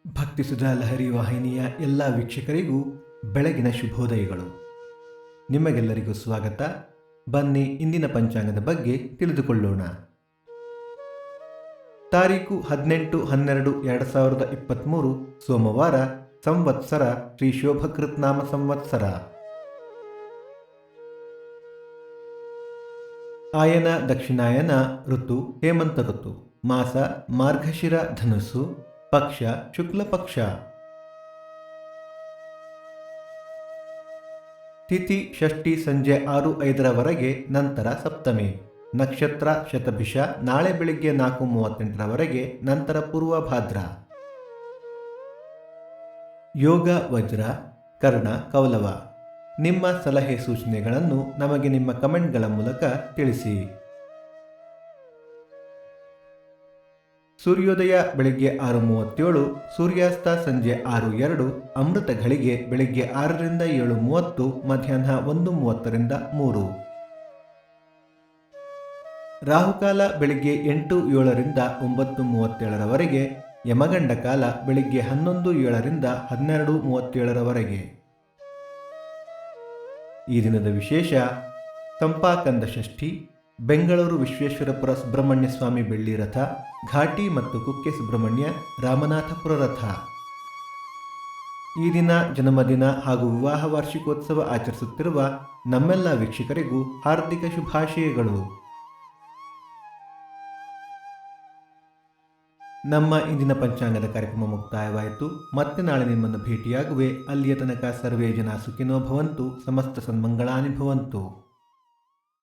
ಭಕ್ತಿ ಸುಧಾ ಲಹರಿ ವಾಹಿನಿಯ ಎಲ್ಲ ವೀಕ್ಷಕರಿಗೂ ಬೆಳಗಿನ ಶುಭೋದಯಗಳು. ನಿಮಗೆಲ್ಲರಿಗೂ ಸ್ವಾಗತ. ಬನ್ನಿ ಇಂದಿನ ಪಂಚಾಂಗದ ಬಗ್ಗೆ ತಿಳಿದುಕೊಳ್ಳೋಣ. ತಾರೀಕು 18/12/2023 ಸೋಮವಾರ, ಸಂವತ್ಸರ ಶ್ರೀ ಶೋಭಕೃತ್ ನಾಮ ಸಂವತ್ಸರ. ಆಯನ ದಕ್ಷಿಣಾಯನ, ಋತು ಹೇಮಂತ ಋತು, ಮಾಸ ಮಾರ್ಗಶಿರ ಧನುಸ್ಸು, ಪಕ್ಷ ಶುಕ್ಲ ಪಕ್ಷ. ತಿಥಿ ಷಷ್ಠಿ ಸಂಜೆ 6:05 ನಂತರ ಸಪ್ತಮಿ. ನಕ್ಷತ್ರ ಶತಭಿಷ ನಾಳೆ ಬೆಳಿಗ್ಗೆ 4:38 ನಂತರ ಪೂರ್ವಭಾದ್ರ. ಯೋಗ ವಜ್ರ, ಕರ್ಣ ಕೌಲವ. ನಿಮ್ಮ ಸಲಹೆ ಸೂಚನೆಗಳನ್ನು ನಮಗೆ ನಿಮ್ಮ ಕಮೆಂಟ್ಗಳ ಮೂಲಕ ತಿಳಿಸಿ. ಸೂರ್ಯೋದಯ ಬೆಳಿಗ್ಗೆ 6:37, ಸೂರ್ಯಾಸ್ತ ಸಂಜೆ 6:02, ಅಮೃತ ಘಳಿಗೆ ಬೆಳಿಗ್ಗೆ 6 ರಿಂದ 7:30, ಮಧ್ಯಾಹ್ನ 1:30 3. ರಾಹುಕಾಲ ಬೆಳಿಗ್ಗೆ 8:07 ರಿಂದ 9:37, ಯಮಗಂಡ ಕಾಲ ಬೆಳಿಗ್ಗೆ 11:07 ರಿಂದ 12:37. ಈ ದಿನದ ವಿಶೇಷ: ಸಂಪಾಕಂದ ಷಷ್ಠಿ, ಬೆಂಗಳೂರು ವಿಶ್ವೇಶ್ವರಪುರ ಸುಬ್ರಹ್ಮಣ್ಯ ಸ್ವಾಮಿ ಬೆಳ್ಳಿ ರಥ, ಘಾಟಿ ಮತ್ತು ಕುಕ್ಕೆ ಸುಬ್ರಹ್ಮಣ್ಯ ರಾಮನಾಥಪುರ ರಥ. ಈ ದಿನ ಜನ್ಮದಿನ ಹಾಗೂ ವಿವಾಹ ವಾರ್ಷಿಕೋತ್ಸವ ಆಚರಿಸುತ್ತಿರುವ ನಮ್ಮೆಲ್ಲ ವೀಕ್ಷಕರಿಗೂ ಹಾರ್ದಿಕ ಶುಭಾಶಯಗಳು. ನಮ್ಮ ಇಂದಿನ ಪಂಚಾಂಗದ ಕಾರ್ಯಕ್ರಮ ಮುಕ್ತಾಯವಾಯಿತು. ಮತ್ತೆ ನಾಳೆ ನಿಮ್ಮನ್ನು ಭೇಟಿಯಾಗುವೆ. ಅಲ್ಲಿಯ ತನಕ ಸರ್ವೇ ಜನ ಸುಖಿನೋ ಭವಂತು, ಸಮಸ್ತ ಸನ್ಮಂಗಳಾನಿ ಭವಂತು.